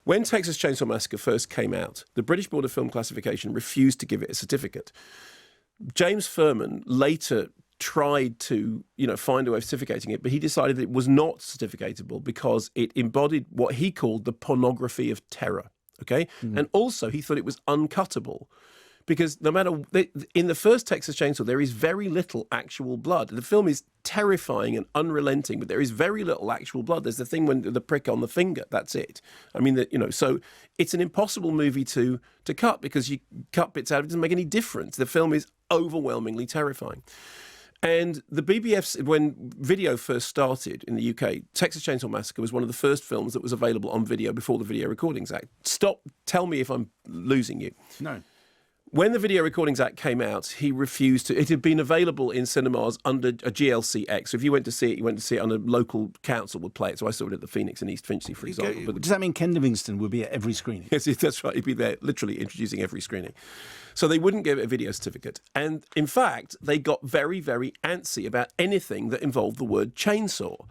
When Texas Chainsaw Massacre first came out, the British Board of Film Classification refused to give it a certificate. James Furman later tried to, find a way of certificating it, but he decided that it was not certificatable because it embodied what he called the pornography of terror. Okay, and also he thought it was uncuttable. Because no matter, in the first Texas Chainsaw, there is very little actual blood. The film is terrifying and unrelenting, but there is very little actual blood. There's the thing when the prick on the finger, that's it. I mean, so it's an impossible movie to cut because you cut bits out, it doesn't make any difference. The film is overwhelmingly terrifying. And the BBF's, when video first started in the UK, Texas Chainsaw Massacre was one of the first films that was available on video before the Video Recordings Act. Tell me if I'm losing you. No. When the Video Recordings Act came out, he refused to. It had been available in cinemas under a GLC-X. So if you went to see it, you went to see it, and a local council would play it. So I saw it at the Phoenix in East Finchley, for example. Does that mean Ken Livingstone would be at every screening? Yes, that's right. He'd be there, literally introducing every screening. So they wouldn't give it a video certificate. And in fact, they got very, very antsy about anything that involved the word chainsaw.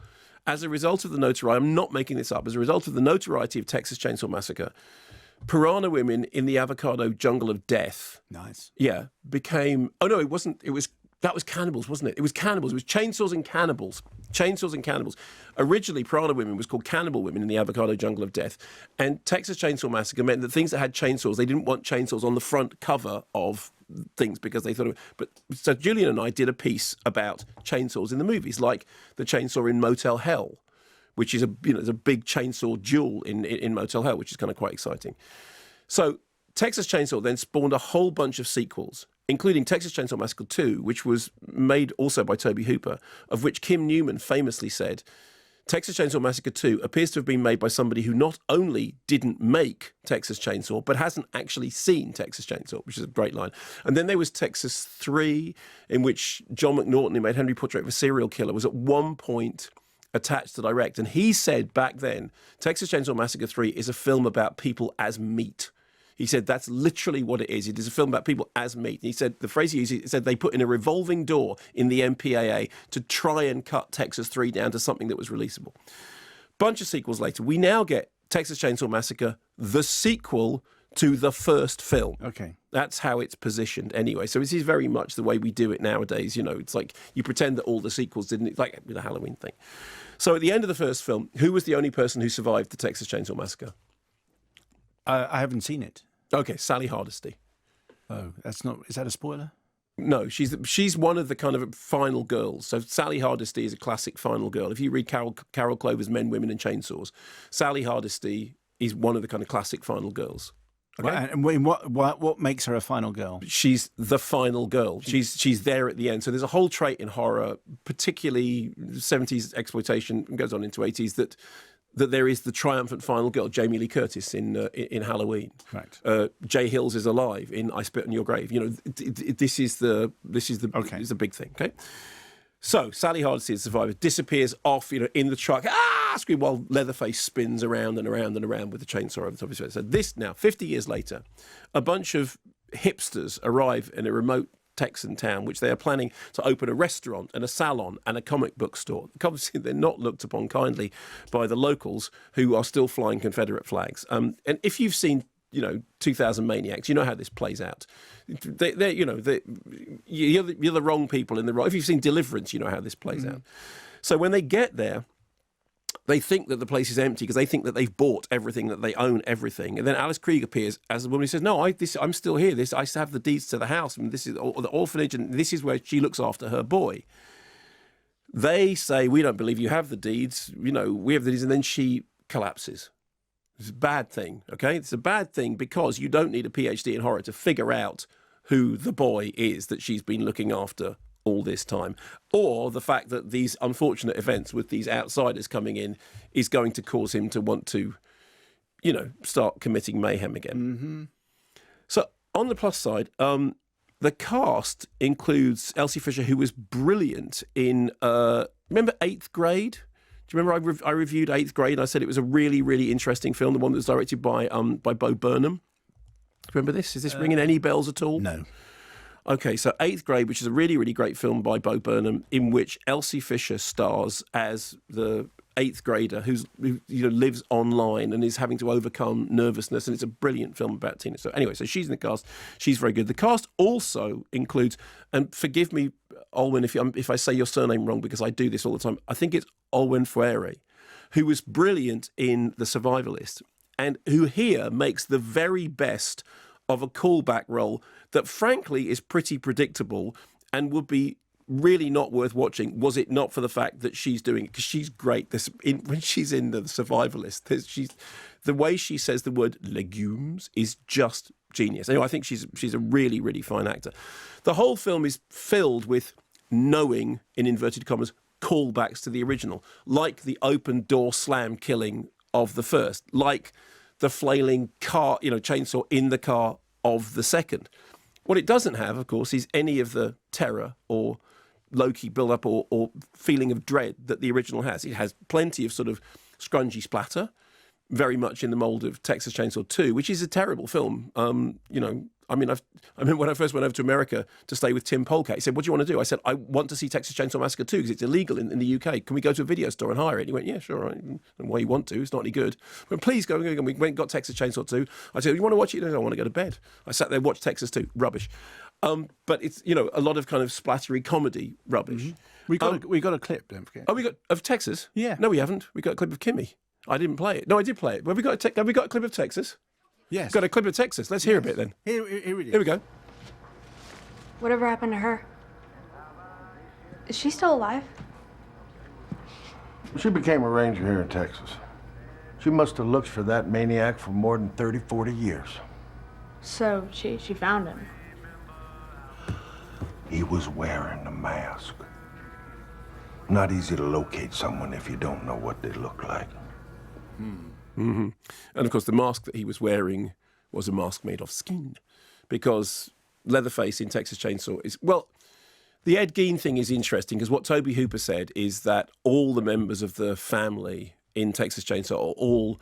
As a result of the notoriety, I'm not making this up, as a result of the notoriety of Texas Chainsaw Massacre, piranha women in the avocado jungle of death. Nice. Yeah, became. Oh no, it wasn't. That was cannibals, wasn't it? It was cannibals. It was chainsaws and cannibals. Chainsaws and cannibals. Originally, piranha women was called cannibal women in the avocado jungle of death. And Texas Chainsaw Massacre meant that things that had chainsaws, they didn't want chainsaws on the front cover of things because they thought. So Julian and I did a piece about chainsaws in the movies, like the chainsaw in Motel Hell, which is there's a big chainsaw duel in Motel Hell, which is kind of quite exciting. So Texas Chainsaw then spawned a whole bunch of sequels, including Texas Chainsaw Massacre 2, which was made also by Tobe Hooper, of which Kim Newman famously said, Texas Chainsaw Massacre 2 appears to have been made by somebody who not only didn't make Texas Chainsaw, but hasn't actually seen Texas Chainsaw, which is a great line. And then there was Texas 3, in which John McNaughton, who made Henry Portrait of a Serial Killer, was at one point attached to direct. And he said back then, Texas Chainsaw Massacre 3 is a film about people as meat. He said that's literally what it is. It is a film about people as meat. And he said, the phrase he used, he said they put in a revolving door in the MPAA to try and cut Texas 3 down to something that was releasable. Bunch of sequels later, we now get Texas Chainsaw Massacre, the sequel to the first film. Okay. That's how it's positioned anyway. So this is very much the way we do it nowadays. It's like you pretend that all the sequels didn't, like with the Halloween thing. So at the end of the first film, who was the only person who survived the Texas Chainsaw Massacre? I haven't seen it. Okay, Sally Hardesty. Oh, is that a spoiler? No, she's one of the kind of final girls. So Sally Hardesty is a classic final girl. If you read Carol Clover's Men, Women and Chainsaws, Sally Hardesty is one of the kind of classic final girls. Okay? Right, and what makes her a final girl? She's the final girl. She's there at the end. So there's a whole trait in horror, particularly 70s exploitation, and goes on into 80s, that there is the triumphant final girl, Jamie Lee Curtis in Halloween. Right. Jay Hills is alive in I Spit on Your Grave. This is the is the big thing. Okay. So Sally Hardesty, the survivor, disappears off, in the truck, scream, while Leatherface spins around and around and around with the chainsaw over the top of his head. So this now, 50 years later, a bunch of hipsters arrive in a remote Texan town, which they are planning to open a restaurant and a salon and a comic book store. Obviously, they're not looked upon kindly by the locals who are still flying Confederate flags. And if you've seen, 2000 Maniacs, you know how this plays out. You're the wrong people in the wrong. If you've seen Deliverance, you know how this plays out. So when they get there, they think that the place is empty because they think that they've bought everything, that they own everything. And then Alice Krieger appears as the woman who says, no, I'm still here. I still have the deeds to the house, and this is the orphanage, and this is where she looks after her boy. They say, we don't believe you have the deeds. We have the deeds. And then she collapses. It's a bad thing, okay? It's a bad thing because you don't need a PhD in horror to figure out who the boy is that she's been looking after all this time, or the fact that these unfortunate events with these outsiders coming in is going to cause him to want to, start committing mayhem again. Mm-hmm. So on the plus side, the cast includes Elsie Fisher, who was brilliant in, remember 8th Grade? Do you remember I reviewed 8th Grade and I said it was a really, really interesting film, the one that was directed by Bo Burnham? Remember this? Is this ringing any bells at all? No. Okay, so 8th Grade, which is a really, really great film by Bo Burnham, in which Elsie Fisher stars as the eighth grader who lives online and is having to overcome nervousness, and it's a brilliant film about Tina. So anyway, so she's in the cast. She's very good. The cast also includes, and forgive me, Olwen, if I say your surname wrong, because I do this all the time. I think it's Olwen Fuere, who was brilliant in The Survivalist, and who here makes the very best of a callback role that, frankly, is pretty predictable and would be really not worth watching, was it not for the fact that she's doing it, because she's great. When she's in The Survivalist, the way she says the word legumes is just genius. Anyway, I think she's a really, really fine actor. The whole film is filled with knowing, in inverted commas, callbacks to the original, like the open door slam killing of the first, like the flailing car, chainsaw in the car of the second. What it doesn't have, of course, is any of the terror or low-key build-up or feeling of dread that the original has. It has plenty of sort of scrungy splatter, very much in the mould of Texas Chainsaw 2, which is a terrible film. I remember when I first went over to America to stay with Tim Polkat, he said, "What do you want to do?" I said, "I want to see Texas Chainsaw Massacre 2 because it's illegal in the UK. Can we go to a video store and hire it?" And he went, "Yeah, sure. Right. And why you want to? It's not any good." But please go. And we went and got Texas Chainsaw 2. I said, "You want to watch it?" "I want to go to bed." I sat there, watched Texas 2. Rubbish. But it's, a lot of kind of splattery comedy rubbish. Mm-hmm. We got a clip, don't forget. Oh, we got of Texas? Yeah. No, we haven't. We got a clip of Kimmy. I didn't play it. No, I did play it. Have we got a clip of Texas? Yes. Got a clip of Texas. Let's hear a bit then. Here it is. Here we go. Whatever happened to her? Is she still alive? She became a ranger here in Texas. She must have looked for that maniac for more than 30, 40 years. So she found him. He was wearing a mask. Not easy to locate someone if you don't know what they look like. Mm-hmm. And of course, the mask that he was wearing was a mask made of skin, because Leatherface in Texas Chainsaw is, well, the Ed Gein thing is interesting, because what Toby Hooper said is that all the members of the family in Texas Chainsaw are all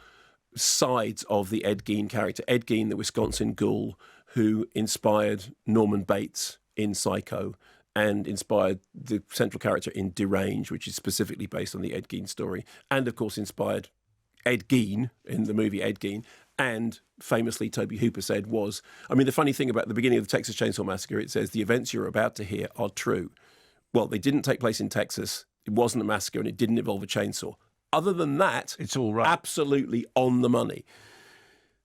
sides of the Ed Gein character. Ed Gein, the Wisconsin ghoul who inspired Norman Bates in Psycho and inspired the central character in Deranged, which is specifically based on the Ed Gein story, and of course inspired Ed Gein in the movie Ed Gein, and famously Toby Hooper said was, the funny thing about the beginning of the Texas Chainsaw Massacre, it says the events you're about to hear are true. Well, they didn't take place in Texas, it wasn't a massacre, and it didn't involve a chainsaw. Other than that, it's all right. Absolutely on the money.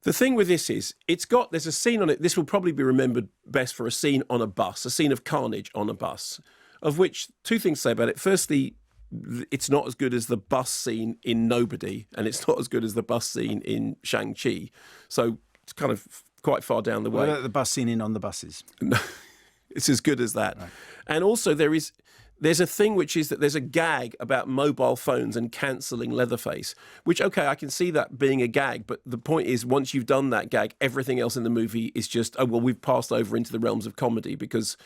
The thing with this is, there's a scene on it, this will probably be remembered best for a scene on a bus, a scene of carnage on a bus, of which two things to say about it. Firstly, it's not as good as the bus scene in Nobody, and it's not as good as the bus scene in Shang-Chi. So it's kind of quite far down the way. What about the bus scene in On the Buses? No, it's as good as that. Right. And also there's a thing which is that there's a gag about mobile phones and cancelling Leatherface, which, okay, I can see that being a gag, but the point is, once you've done that gag, everything else in the movie is just, oh, well, we've passed over into the realms of comedy, because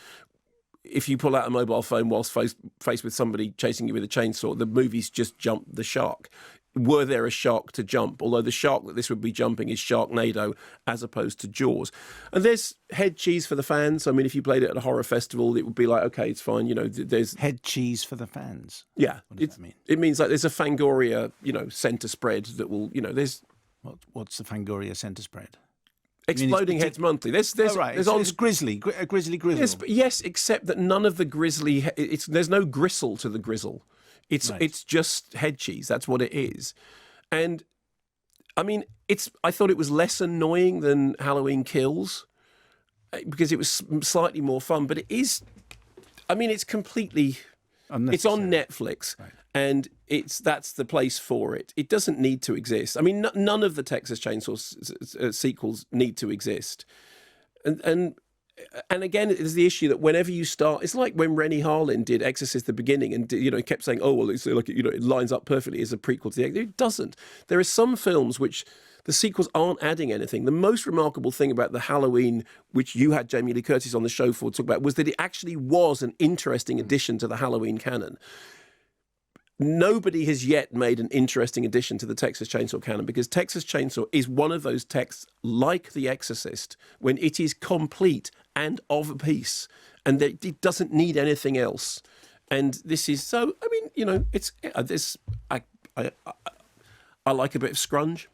if you pull out a mobile phone whilst faced with somebody chasing you with a chainsaw, the movie's just jumped the shark. Were there a shark to jump? Although the shark that this would be jumping is Sharknado as opposed to Jaws. And there's head cheese for the fans. If you played it at a horror festival, it would be like, okay, it's fine. There's head cheese for the fans. Yeah. What does that mean? It means like there's a Fangoria, centre spread that will, there's... What's the Fangoria centre spread? Exploding Heads Monthly. There's it's grizzly, a grizzly grizzle. Yes, except that none of the grizzly, there's no gristle to the grizzle. It's just head cheese. That's what it is. And I thought it was less annoying than Halloween Kills, because it was slightly more fun, but it is, it's completely, it's on Netflix. Right. And that's the place for it. It doesn't need to exist. None of the Texas Chainsaw sequels need to exist. And again, there's the issue that whenever you start, it's like when Rennie Harlin did Exorcist: The Beginning, and kept saying, "Oh well, it's like it lines up perfectly as a prequel to the." It doesn't. There are some films which the sequels aren't adding anything. The most remarkable thing about the Halloween, which you had Jamie Lee Curtis on the show for to talk about, was that it actually was an interesting addition to the Halloween canon. Nobody has yet made an interesting addition to the Texas Chainsaw canon, because Texas Chainsaw is one of those texts, like The Exorcist, when it is complete and of a piece, and it doesn't need anything else. And this is so. I like a bit of scrunge.